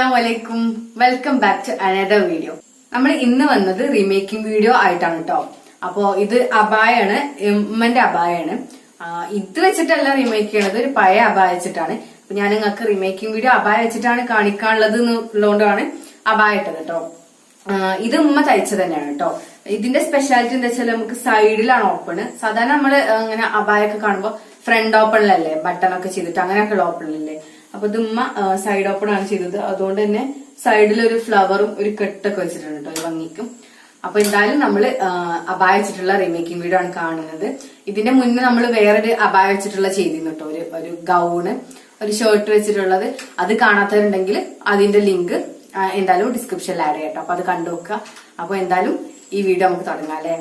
അസ്സലാമലൈക്കും welcome back to another video. നമ്മൾ ഇന്ന് വന്നത് റീമേക്കിംഗ് വീഡിയോ ആയിട്ടാണ് കേട്ടോ. അപ്പോ ഇത് അബായാണ്, ഉമ്മന്റെ അബായാണ്. ഇത് വെച്ചിട്ടല്ല റീമേക്ക് ചെയ്യണത്, ഒരു പഴയ അബായ വെച്ചിട്ടാണ്. അപ്പൊ ഞാൻ നിങ്ങൾക്ക് റീമേക്കിംഗ് വീഡിയോ അബായ വെച്ചിട്ടാണ് കാണിക്കാനുള്ളത് എന്നുള്ളതുകൊണ്ടാണ് അബായ ഇട്ടത് കേട്ടോ. ഇത് ഉമ്മ തയ്ച്ചത് തന്നെയാണ് കേട്ടോ. ഇതിന്റെ സ്പെഷ്യാലിറ്റി എന്താ വെച്ചാൽ നമുക്ക് സൈഡിലാണ് ഓപ്പണ്. സാധാരണ നമ്മള് ഇങ്ങനെ അബായൊക്കെ കാണുമ്പോ ഫ്രണ്ട് ഓപ്പണിലല്ലേ ബട്ടണൊക്കെ ചെയ്തിട്ട് അങ്ങനെയൊക്കെയുള്ള ഓപ്പണിലല്ലേ. അപ്പൊ ഇത് ഉമ്മ സൈഡ് ഓപ്പൺ ആണ് ചെയ്തത്. അതുകൊണ്ട് തന്നെ സൈഡിൽ ഒരു ഫ്ലവറും ഒരു കെട്ടൊക്കെ വെച്ചിട്ടുണ്ട് കേട്ടോ, ഒരു ഭംഗിക്കും. അപ്പൊ എന്തായാലും നമ്മള് അബായ വെച്ചിട്ടുള്ള റീമേക്കിംഗ് വീഡിയോ ആണ് കാണുന്നത്. ഇതിന്റെ മുന്നേ നമ്മൾ വേറൊരു അബായ വെച്ചിട്ടുള്ള ചെയ്തിരുന്നു കേട്ടോ, ഒരു ഗൗണ്, ഒരു ഷർട്ട് വെച്ചിട്ടുള്ളത്. അത് കാണാത്തവരുണ്ടെങ്കിൽ അതിന്റെ ലിങ്ക് എന്തായാലും ഡിസ്ക്രിപ്ഷനിൽ ആഡ് ചെയ്യാം കേട്ടോ. അപ്പൊ അത് കണ്ടു നോക്കുക. അപ്പൊ എന്തായാലും ഈ വീഡിയോ നമുക്ക് തുടങ്ങാം അല്ലേ.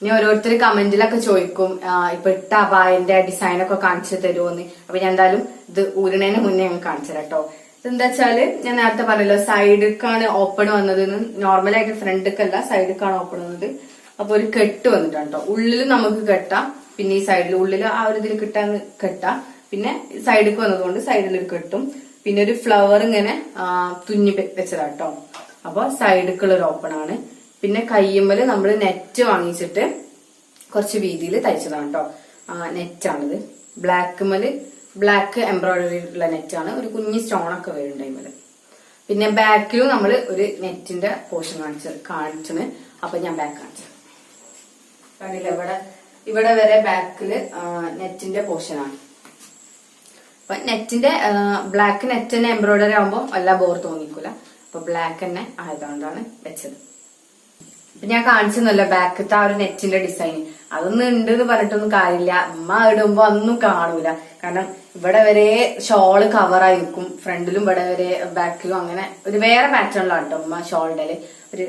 ഇനി ഓരോരുത്തർ കമന്റിലൊക്കെ ചോദിക്കും ഇപ്പൊ ഇട്ട അബായന്റെ ഡിസൈനൊക്കെ കാണിച്ചു തരുമോന്ന്. അപ്പൊ ഞാൻ എന്തായാലും ഇത് ഊരണേന് മുന്നേ ഞാൻ കാണിച്ചു തരാം കേട്ടോ. ഇതെന്താ വെച്ചാല് ഞാൻ നേരത്തെ പറഞ്ഞല്ലോ, സൈഡിക്കാണ് ഓപ്പൺ വന്നത്. നോർമലായിട്ട് ഫ്രണ്ടിക്കല്ല, സൈഡിക്കാണ് ഓപ്പൺ വന്നത്. അപ്പൊ ഒരു കെട്ട് വന്നിട്ടാണ് കേട്ടോ. ഉള്ളിൽ നമുക്ക് കെട്ടാം, പിന്നെ ഈ സൈഡിൽ ഉള്ളിൽ ആ ഒരു ഇതിൽ കിട്ടാന്ന് കെട്ടാം. പിന്നെ സൈഡിക്ക് വന്നതുകൊണ്ട് സൈഡിൽ ഒരു കെട്ടും, പിന്നെ ഒരു ഫ്ലവർ ഇങ്ങനെ തുന്നി വെച്ചതാട്ടോ. അപ്പൊ സൈഡിക്കുള്ള ഒരു ഓപ്പൺ ആണ്. പിന്നെ കയ്യുമ്മല് നമ്മൾ നെറ്റ് വാങ്ങിച്ചിട്ട് കുറച്ച് വീതിയിൽ തയ്ച്ചതാണ് കേട്ടോ. നെറ്റാണിത്. ബ്ലാക്ക് എംബ്രോയിഡറി ഉള്ള നെറ്റാണ്. ഒരു കുഞ്ഞി സ്റ്റോണൊക്കെ വരുന്നുണ്ട് അതിമേല്. പിന്നെ ബാക്കിലും നമ്മൾ ഒരു നെറ്റിന്റെ പോർഷൻ കാണിച്ചത്. അപ്പൊ ഞാൻ ബാക്ക് കാണിച്ചു കണ്ടില്ല, ഇവിടെ വരെ ബാക്കില് നെറ്റിന്റെ പോർഷനാണ്. അപ്പൊ നെറ്റിന്റെ ബ്ലാക്ക് നെറ്റ് തന്നെ എംബ്രോയിഡറി ആകുമ്പോ വല്ല ബോർ തോന്നിക്കൂല. അപ്പൊ ബ്ലാക്ക് തന്നെ ആയതുകൊണ്ടാണ് വെച്ചത്. ഞാൻ കാണിച്ചെന്നല്ലോ ബാക്കത്തെ ആ ഒരു നെറ്റിന്റെ ഡിസൈൻ. അതൊന്നും ഉണ്ട് എന്ന് പറഞ്ഞിട്ടൊന്നും കാര്യമില്ല. ഉമ്മ ഇടുമ്പോ ഒന്നും കാണൂല. കാരണം ഇവിടെ വരെ ഷോള് കവറായി നിൽക്കും, ഫ്രണ്ടിലും ഇവിടെ വരെ ബാക്കിലും. അങ്ങനെ ഒരു വേറെ പാറ്റേണിലാണ് കേട്ടോ ഉമ്മ ഷോളിന്റെ ഒരു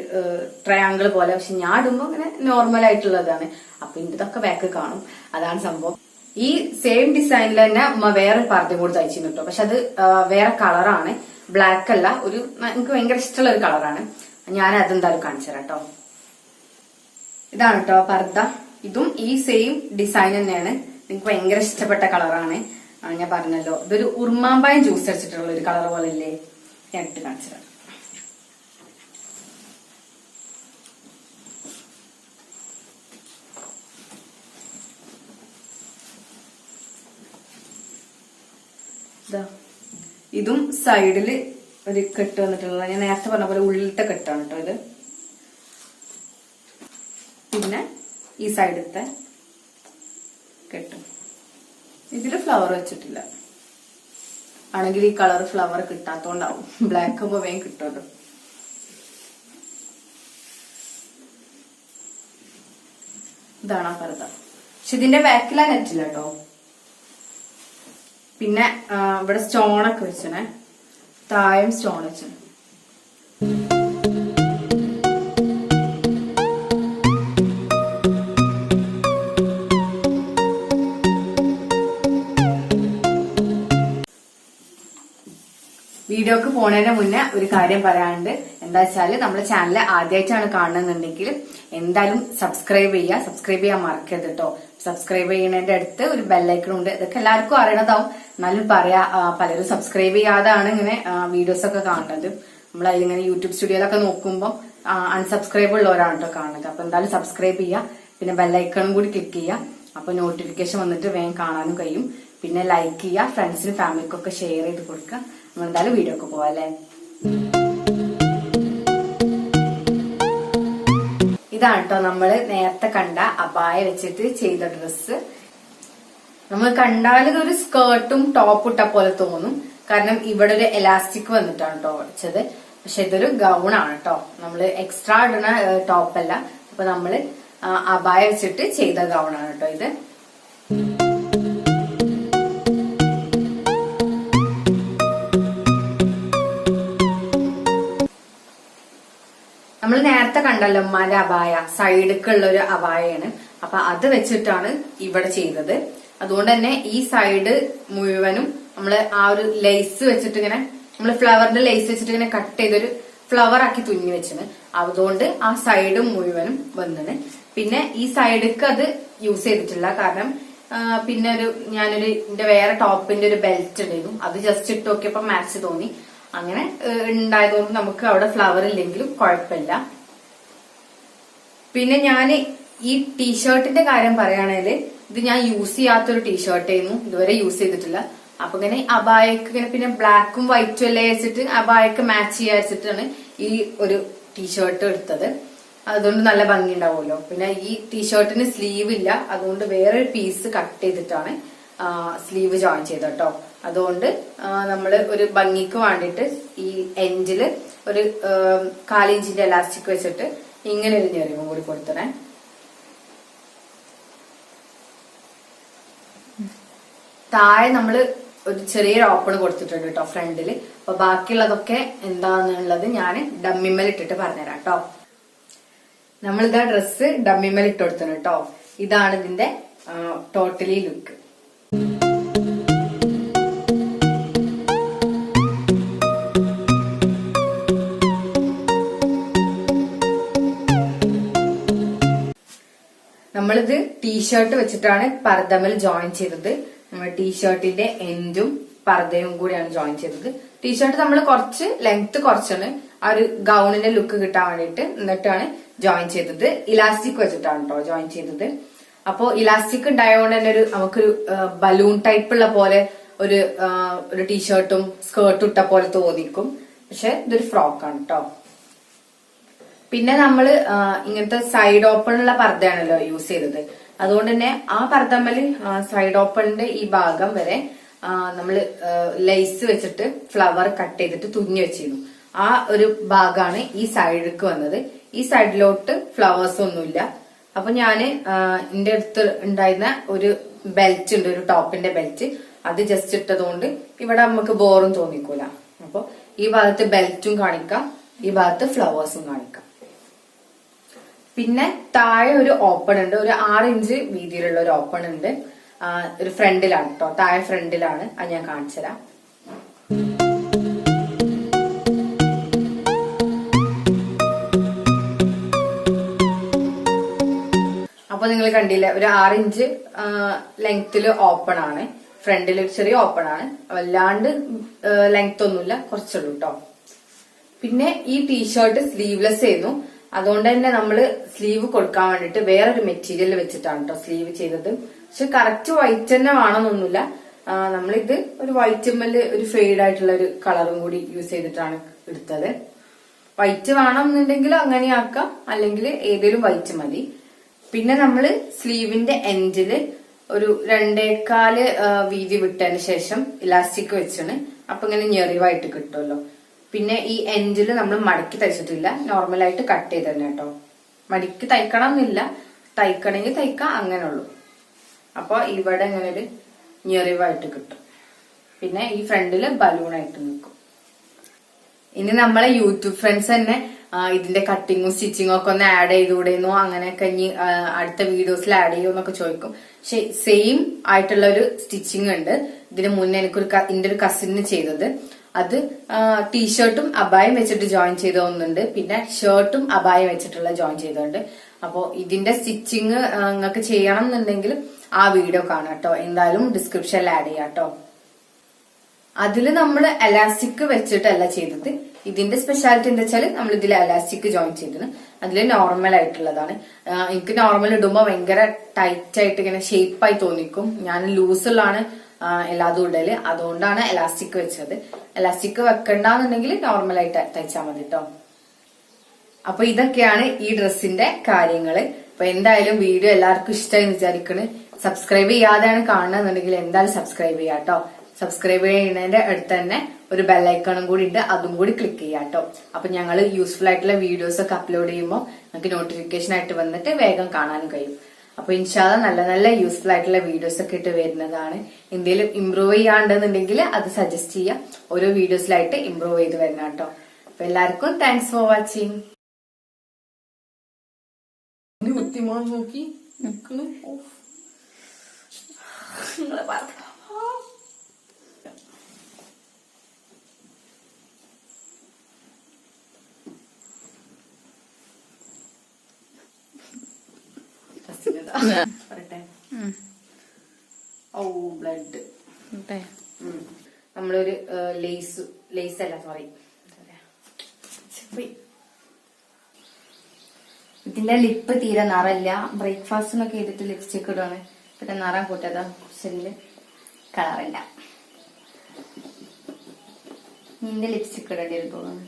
ട്രയാങ്കിൾ പോലെ. പക്ഷെ ഞാൻ ഇടുമ്പോ അങ്ങനെ നോർമൽ ആയിട്ടുള്ളതാണ്. അപ്പൊ ഇതൊക്കെ ബാക്ക് കാണും. അതാണ് സംഭവം. ഈ സെയിം ഡിസൈനിൽ തന്നെ ഉമ്മ വേറെ പാർട്ടി കൂടി തയ്ച്ചിരുന്നു കേട്ടോ. പക്ഷെ അത് വേറെ കളറാണ്, ബ്ലാക്ക് അല്ല. എനിക്ക് ഭയങ്കര ഇഷ്ടമുള്ള ഒരു കളറാണ്. ഞാൻ അതെന്തായാലും കാണിച്ചു തരാം കേട്ടോ. ഇതാണ് കേട്ടോ പർദ്ദ. ഇതും ഈ സെയിം ഡിസൈൻ തന്നെയാണ്. എനിക്ക് ഭയങ്കര ഇഷ്ടപ്പെട്ട കളറാണ്. ഞാൻ പറഞ്ഞല്ലോ, ഇതൊരു ഉറുമാമ്പായം ജ്യൂസ് അടിച്ചിട്ടുള്ള ഒരു കളർ പോലെ അല്ലേ. ഞാൻ ഇട്ട് കാണിച്ചു തരാം. ഇതും സൈഡില് ഒരു കെട്ട് വന്നിട്ടുള്ള, ഞാൻ നേരത്തെ പറഞ്ഞ പോലെ ഉള്ളിലത്തെ കെട്ടാണ് കേട്ടോ ഇത്. പിന്നെ ഈ സൈഡത്തെ കെട്ടും. ഇതില് ഫ്ലവർ വെച്ചിട്ടില്ല. ആണെങ്കിൽ ഈ കളർ ഫ്ലവർ കിട്ടാത്തോണ്ടാവും. ബ്ലാക്ക് ആകുമ്പോ വേഗം കിട്ടുമല്ലോ. ഇതാണ് ആ പർദ്ദ. പക്ഷെ ഇതിന്റെ ബാക്കിലാ നെറ്റില്ല കേട്ടോ. പിന്നെ ഇവിടെ സ്റ്റോണൊക്കെ വെച്ചേ, താഴെയും സ്റ്റോൺ വെച്ചു. വീഡിയോക്ക് പോണതിന് മുന്നേ ഒരു കാര്യം പറയാനുണ്ട്. എന്താ വെച്ചാല് നമ്മുടെ ചാനൽ ആദ്യമായിട്ടാണ് കാണുന്നുണ്ടെങ്കിൽ എന്തായാലും സബ്സ്ക്രൈബ് ചെയ്യാൻ മറക്കരുത് കേട്ടോ. സബ്സ്ക്രൈബ് ചെയ്യുന്നതിന്റെ അടുത്ത് ഒരു ബെല്ലൈക്കൺ ഉണ്ട്. ഇതൊക്കെ എല്ലാവർക്കും അറിയണതാവും, എന്നാലും പലരും സബ്സ്ക്രൈബ് ചെയ്യാതാണ് ഇങ്ങനെ വീഡിയോസ് ഒക്കെ കാണുന്നത്. നമ്മൾ അതിലിങ്ങനെ യൂട്യൂബ് സ്റ്റുഡിയോയിലൊക്കെ നോക്കുമ്പോൾ അൺസബ്സ്ക്രൈബ് ഉള്ളവരാണ് കേട്ടോ കാണുന്നത്. അപ്പൊ എന്തായാലും സബ്സ്ക്രൈബ് ചെയ്യുക, പിന്നെ ബെല്ലൈക്കണും കൂടി ക്ലിക്ക് ചെയ്യുക. അപ്പൊ നോട്ടിഫിക്കേഷൻ വന്നിട്ട് വേഗം കാണാനും കഴിയും. പിന്നെ ലൈക്ക് ചെയ്യുക, ഫ്രണ്ട്സിനും ഫാമിലിക്കൊക്കെ ഷെയർ ചെയ്ത് കൊടുക്കുക. നമ്മൾ എന്തായാലും വീഡിയോ ഒക്കെ പോവാം അല്ലേ. ഇതാണ് കേട്ടോ നമ്മള് നേരത്തെ കണ്ട അബായ വെച്ചിട്ട് ചെയ്ത ഡ്രസ്സ്. നമ്മൾ കണ്ടാൽ ഇതൊരു സ്കേർട്ടും ടോപ്പ് ഇട്ട പോലെ തോന്നും. കാരണം ഇവിടെ ഒരു എലാസ്റ്റിക് വന്നിട്ടാണ് കേട്ടോ വെച്ചത്. പക്ഷെ ഇതൊരു ഗൗണാണ് കേട്ടോ. നമ്മള് എക്സ്ട്രാ ഇടുന്ന ടോപ്പല്ല. അപ്പൊ നമ്മള് അബായ വെച്ചിട്ട് ചെയ്ത ഗൗണാണ് കേട്ടോ ഇത്. നമ്മൾ നേരത്തെ കണ്ടല്ലോ ഉമ്മാന്റെ അബായ, സൈഡിക്കുള്ള ഒരു അബായയാണ്. അപ്പൊ അത് വെച്ചിട്ടാണ് ഇവിടെ ചെയ്തത്. അതുകൊണ്ട് തന്നെ ഈ സൈഡ് മുഴുവനും നമ്മള് ആ ഒരു ലേസ് വെച്ചിട്ട് ഇങ്ങനെ, നമ്മള് ഫ്ലവറിന്റെ ലേസ് വെച്ചിട്ട് ഇങ്ങനെ കട്ട് ചെയ്തൊരു ഫ്ലവർ ആക്കി തുന്നി വെച്ചിന്. അതുകൊണ്ട് ആ സൈഡ് മുഴുവനും വന്നിന്. പിന്നെ ഈ സൈഡിക്ക് അത് യൂസ് ചെയ്തിട്ടില്ല. കാരണം പിന്നെ എന്റെ വേറെ ടോപ്പിന്റെ ഒരു ബെൽറ്റ് ഉണ്ടായിരുന്നു. അത് ജസ്റ്റ് ഇട്ട് നോക്കിയപ്പോ മാച്ച് തോന്നി. അങ്ങനെ ഉണ്ടായതുകൊണ്ട് നമുക്ക് അവിടെ ഫ്ലവർ ഇല്ലെങ്കിലും കുഴപ്പമില്ല. പിന്നെ ഞാൻ ഈ ടീഷർട്ടിന്റെ കാര്യം പറയുകയാണെങ്കിൽ ഇത് ഞാൻ യൂസ് ചെയ്യാത്തൊരു ടീഷർട്ടായിരുന്നു, ഇതുവരെ യൂസ് ചെയ്തിട്ടില്ല. അപ്പൊ ഇങ്ങനെ അബായക്ക് ഇങ്ങനെ പിന്നെ ബ്ലാക്കും വൈറ്റും എല്ലാം വെച്ചിട്ട് അബായക്ക് മാച്ച് ചെയ്യാൻ വെച്ചിട്ടാണ് ഈ ഒരു ടീഷർട്ട് എടുത്തത്. അതുകൊണ്ട് നല്ല ഭംഗി ഉണ്ടാവുമല്ലോ. പിന്നെ ഈ ടീഷർട്ടിന് സ്ലീവ് ഇല്ല, അതുകൊണ്ട് വേറൊരു പീസ് കട്ട് ചെയ്തിട്ടാണ് സ്ലീവ് ജോയിൻ ചെയ്തത് കേട്ടോ. അതുകൊണ്ട് നമ്മള് ഒരു ഭംഗിക്ക് വേണ്ടിയിട്ട് ഈ എൻഡില് ഒരു 1/4 ഇഞ്ചിന്റെ എലാസ്റ്റിക് വെച്ചിട്ട് ഇങ്ങനെ ഒരു ഞെറിവും കൂടി കൊടുത്തണേ. താഴെ നമ്മള് ഒരു ചെറിയൊരു ഓപ്പൺ കൊടുത്തിട്ടുണ്ട് കേട്ടോ ഫ്രണ്ടില്. അപ്പൊ ബാക്കിയുള്ളതൊക്കെ എന്താന്നുള്ളത് ഞാൻ ഡമ്മിമ്മൽ ഇട്ടിട്ട് പറഞ്ഞുതരാം കേട്ടോ. നമ്മളിതാ ഡ്രസ്സ് ഡമ്മിമ്മൽ ഇട്ട് കൊടുത്തണം കേട്ടോ. ഇതാണ് ഇതിന്റെ ടോട്ടലി ലുക്ക്. നമ്മളിത് ടീഷർട്ട് വെച്ചിട്ടാണ് പർദ്ദമൽ ജോയിൻ ചെയ്തത്. നമ്മൾ ടീഷർട്ടിന്റെ എൻഡും പർദ്ദയും കൂടിയാണ് ജോയിൻ ചെയ്തത്. ടീഷർട്ട് നമ്മൾ കുറച്ച് ലെങ്ത് കുറച്ചാണ് ആ ഒരു ഗൗണിന്റെ ലുക്ക് കിട്ടാൻ വേണ്ടിയിട്ട് എന്നിട്ടാണ് ജോയിൻ ചെയ്തത്. ഇലാസ്റ്റിക് വെച്ചിട്ടാണ് കേട്ടോ ജോയിൻ ചെയ്തത്. അപ്പോ ഇലാസ്റ്റിക് ഉണ്ടായതുകൊണ്ട് തന്നെ നമുക്കൊരു ബലൂൺ ടൈപ്പ് ഉള്ള പോലെ ഒരു ടീഷർട്ടും സ്കേർട്ടും ഇട്ട പോലെ തോന്നിക്കും. പക്ഷെ ഇതൊരു ഫ്രോക്കാണ് കേട്ടോ. പിന്നെ നമ്മള് ഇങ്ങനത്തെ സൈഡ് ഓപ്പൺ ഉള്ള പർദ്ദയാണല്ലോ യൂസ് ചെയ്തത്. അതുകൊണ്ട് തന്നെ ആ പർദ്ദമ്മല് സൈഡ് ഓപ്പണിന്റെ ഈ ഭാഗം വരെ നമ്മള് ലേസ് വെച്ചിട്ട് ഫ്ലവർ കട്ട് ചെയ്തിട്ട് തുന്നി വെച്ചിരുന്നു. ആ ഒരു ഭാഗമാണ് ഈ സൈഡിലേക്ക് വന്നത്. ഈ സൈഡിലോട്ട് ഫ്ലവേഴ്സ് ഒന്നുമില്ല. അപ്പൊ ഞാന് എന്റെ അടുത്ത് ഉണ്ടായിരുന്ന ഒരു ബെൽറ്റ് ഉണ്ട്, ഒരു ടോപ്പിന്റെ ബെൽറ്റ്. അത് ജസ്റ്റ് ഇട്ടതുകൊണ്ട് ഇവിടെ നമുക്ക് ബോറും തോന്നിക്കൂല. അപ്പൊ ഈ ഭാഗത്ത് ബെൽറ്റും കാണിക്കാം, ഈ ഭാഗത്ത് ഫ്ലവേഴ്സും കാണിക്കാം. പിന്നെ താഴെ ഒരു ഓപ്പൺ ഉണ്ട്, ഒരു 6 ഇഞ്ച് വീതിയിലുള്ള ഒരു ഓപ്പൺ ഉണ്ട്. ഒരു ഫ്രണ്ടിലാണ് കേട്ടോ, താഴെ ഫ്രണ്ടിലാണ്. അത് ഞാൻ കാണിച്ചുതരാം. അപ്പൊ നിങ്ങൾ കണ്ടില്ല, ഒരു 6 ഇഞ്ച് ലെങ്തില് ഓപ്പൺ ആണ്. ഫ്രണ്ടിൽ ഒരു ചെറിയ ഓപ്പൺ ആണ്, വല്ലാണ്ട് ലെങ്ത് ഒന്നുമില്ല, കുറച്ചുള്ളൂ കേട്ടോ. പിന്നെ ഈ ടീഷർട്ട് സ്ലീവ്ലെസ് ആയിരുന്നു. അതുകൊണ്ട് തന്നെ നമ്മള് സ്ലീവ് കൊടുക്കാൻ വേണ്ടിട്ട് വേറൊരു മെറ്റീരിയൽ വെച്ചിട്ടാണ് കേട്ടോ സ്ലീവ് ചെയ്തത്. പക്ഷെ കറക്റ്റ് വൈറ്റ് തന്നെ വേണമെന്നൊന്നുമില്ല. നമ്മളിത് ഒരു വൈറ്റുമ്മല് ഒരു ഫെയ്ഡ് ആയിട്ടുള്ള ഒരു കളറും കൂടി യൂസ് ചെയ്തിട്ടാണ് എടുത്തത്. വൈറ്റ് വേണമെന്നുണ്ടെങ്കിൽ അങ്ങനെ ആക്കാം, അല്ലെങ്കിൽ ഏതെങ്കിലും വൈറ്റ് മതി. പിന്നെ നമ്മള് സ്ലീവിന്റെ എൻഡില് ഒരു 2.25 വീതി വിട്ടതിന് ശേഷം ഇലാസ്റ്റിക് വെച്ചാണ്. അപ്പൊ ഇങ്ങനെ ഞെറിവായിട്ട് കിട്ടുമല്ലോ. പിന്നെ ഈ എൻഡില് നമ്മൾ മടക്കി തയ്ച്ചിട്ടില്ല, നോർമലായിട്ട് കട്ട് ചെയ്ത് തന്നെ കേട്ടോ. മടക്കി തയ്ക്കണം എന്നില്ല, തയ്ക്കണമെങ്കിൽ തയ്ക്കാം, അങ്ങനെ ഉള്ളൂ. അപ്പൊ ഇവിടെ ഇങ്ങനെ ഒരു ഞെറിവായിട്ട് കിട്ടും. പിന്നെ ഈ ഫ്രണ്ടില് ബലൂണായിട്ട് നിൽക്കും. ഇനി നമ്മളെ യൂട്യൂബ് ഫ്രണ്ട്സ് തന്നെ ഇതിന്റെ കട്ടിങ്ങും സ്റ്റിച്ചിങ്ങും ഒക്കെ ഒന്ന് ആഡ് ചെയ്തുകൂടെയെന്നോ, അങ്ങനെയൊക്കെ ഇനി അടുത്ത വീഡിയോസിൽ ആഡ് ചെയ്യുമെന്നൊക്കെ ചോദിക്കും. പക്ഷെ സെയിം ആയിട്ടുള്ള ഒരു സ്റ്റിച്ചിങ് ഉണ്ട്. ഇതിന് മുന്നേ എന്റെ ഒരു കസിന് ചെയ്തത്. അത് ടീഷർട്ടും അബായം വെച്ചിട്ട് ജോയിൻ ചെയ്ത ഒന്നുണ്ട്, പിന്നെ ഷർട്ടും അബായം വെച്ചിട്ടുള്ള ജോയിൻ ചെയ്തതുണ്ട്. അപ്പോ ഇതിന്റെ സ്റ്റിച്ചിങ് നിങ്ങൾക്ക് ചെയ്യണം എന്നുണ്ടെങ്കിൽ ആ വീഡിയോ കാണാം കേട്ടോ. എന്തായാലും ഡിസ്ക്രിപ്ഷനിൽ ആഡ് ചെയ്യാം കേട്ടോ. അതില് നമ്മൾ എലാസ്റ്റിക് വെച്ചിട്ടല്ല ചെയ്തത്. ഇതിന്റെ സ്പെഷ്യാലിറ്റി എന്താ വെച്ചാൽ നമ്മൾ ഇതിൽ എലാസ്റ്റിക് ജോയിൻ ചെയ്തത്. അതില് നോർമൽ ആയിട്ടുള്ളതാണ്. എനിക്ക് നോർമൽ ഇടുമ്പോ ഭയങ്കര ടൈറ്റ് ആയിട്ട് ഇങ്ങനെ ഷേപ്പായി തോന്നിക്കും. ഞാൻ ലൂസുള്ളാണ് എല്ലാതും ഇടല്, അതുകൊണ്ടാണ് എലാസ്റ്റിക് വെച്ചത്. എലാസ്റ്റിക് വെക്കണ്ടെന്നുണ്ടെങ്കിൽ നോർമലായിട്ട് തയ്ച്ചാൽ മതി കേട്ടോ. അപ്പൊ ഇതൊക്കെയാണ് ഈ ഡ്രസ്സിന്റെ കാര്യങ്ങള്. അപ്പൊ എന്തായാലും വീഡിയോ എല്ലാവർക്കും ഇഷ്ടമായി വിചാരിക്കണ്. സബ്സ്ക്രൈബ് ചെയ്യാതെയാണ് കാണുന്നുണ്ടെങ്കിൽ എന്തായാലും സബ്സ്ക്രൈബ് ചെയ്യാം കേട്ടോ. സബ്സ്ക്രൈബ് ചെയ്യുന്നതിന്റെ അടുത്ത് തന്നെ ഒരു ബെല്ലൈക്കണും കൂടി ഉണ്ട്, അതും കൂടി ക്ലിക്ക് ചെയ്യാം കേട്ടോ. അപ്പൊ ഞങ്ങൾ യൂസ്ഫുൾ ആയിട്ടുള്ള വീഡിയോസ് ഒക്കെ അപ്ലോഡ് ചെയ്യുമ്പോൾ നമുക്ക് നോട്ടിഫിക്കേഷൻ ആയിട്ട് വന്നിട്ട് വേഗം കാണാനും കഴിയും. അപ്പൊ ഇൻഷാല്ലാ നല്ല നല്ല യൂസ്ഫുൾ ആയിട്ടുള്ള വീഡിയോസ് ഒക്കെ ഇട്ട് വരുന്നതാണ്. എന്തെങ്കിലും ഇംപ്രൂവ് ചെയ്യാണ്ടെന്നുണ്ടെങ്കിൽ അത് സജസ്റ്റ് ചെയ്യാം. ഓരോ വീഡിയോസിലായിട്ട് ഇംപ്രൂവ് ചെയ്ത് വരുന്ന കേട്ടോ. അപ്പൊ എല്ലാവർക്കും താങ്ക്സ് ഫോർ വാച്ചിങ്. നോക്കി നിൽക്കുന്നു. പറയട്ടെ. ഓ ബ്ലഡ്. നമ്മളൊരു ലേസ് അല്ല സോറി, ഇതിന്റെ ലിപ്പ് തീരെ നിറല്ല. ബ്രേക്ക്ഫാസ്റ്റിനൊക്കെ ചെയ്തിട്ട് ലിപ്സ്റ്റിക് ഇടുവാണ്. പിന്നെ നിറം കൂട്ടതാ ശരിയില് കളറില്ല. നിന്റെ ലിപ്സ്റ്റിക് ഇടേണ്ടി തോന്നുന്നു.